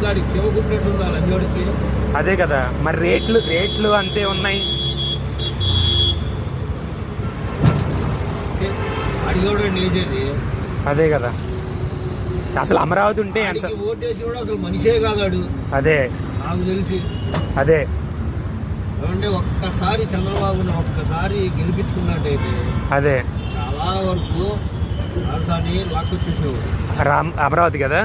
కాడికి చెవకుట్టినట్టు ఉండాలి లంజోడికి. అదే కదా మరి రేట్లు అంతే ఉన్నాయి. అడిగోడు నేసేది అదే కదా. అసలు అమరావతి ఉంటే ఎంత ఓటేసి కూడా అసలు మనిషే కాదాడు. అదే నాకు తెలిసి అదే. ఏమంటే ఒక్కసారి చంద్రబాబుని ఒక్కసారి గెలిపించుకున్నట్టయితే అదే చాలా వరకు రాజధాని లాక్కొచ్చేసేవాడు. అమరావతి కదా.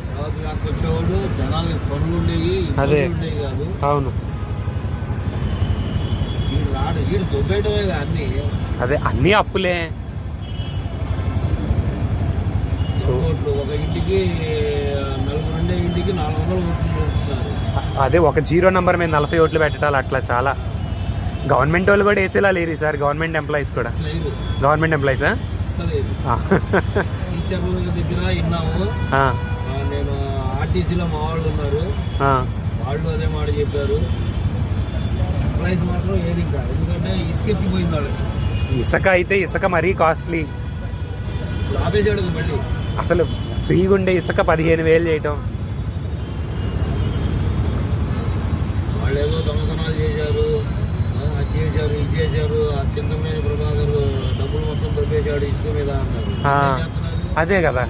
అమరావతి లాక్కొచ్చేవాడు. జనాలకి పనులు ఉండేవి, ఉండేవి కాదు. అవును. వీడు దొబ్బేయటమే అన్ని. అదే అన్ని అప్పులే. ఒక ఇంటికి నలుగురు ఉండే ఇంటికి 400 ఓట్లు పెడుతున్నారు. అదే ఒక 0 నంబర్ మీద 40 ఓట్లు పెట్టాలి. అట్లా చాలా గవర్నమెంట్ వాళ్ళు కూడా వేసేలా లేరు సార్. గవర్నమెంట్ ఎంప్లాయీస్ కూడా. గవర్నమెంట్ ఎంప్లాయీసా? టీచర్ల దగ్గర విన్నాము. నేను ఆర్టీసీలో మా వాళ్ళు ఉన్నారు, వాళ్ళు అదే మాట చెప్పారు. ఎంప్లాయీస్ మాత్రం ఏది కాదు. ఎందుకంటే ఇసుకెత్తిపోయింది వాళ్ళకి. ఇసుక అయితే ఇసుక మరీ కాస్ట్లీ. ఆపేసాడు మళ్ళీ. అసలు ఫ్రీగా ఉండే ఇసుక 15,000 చేయటం. వాళ్ళు ఏదో దొంగతనాలు చేశారు, అది చేశారు, ఇది చేశారు. ఆ చింతమనేని ప్రభాకర్ డబ్బులు మొత్తం దొబ్బేశాడు ఇసుక మీద అన్నారు. అదే కదా.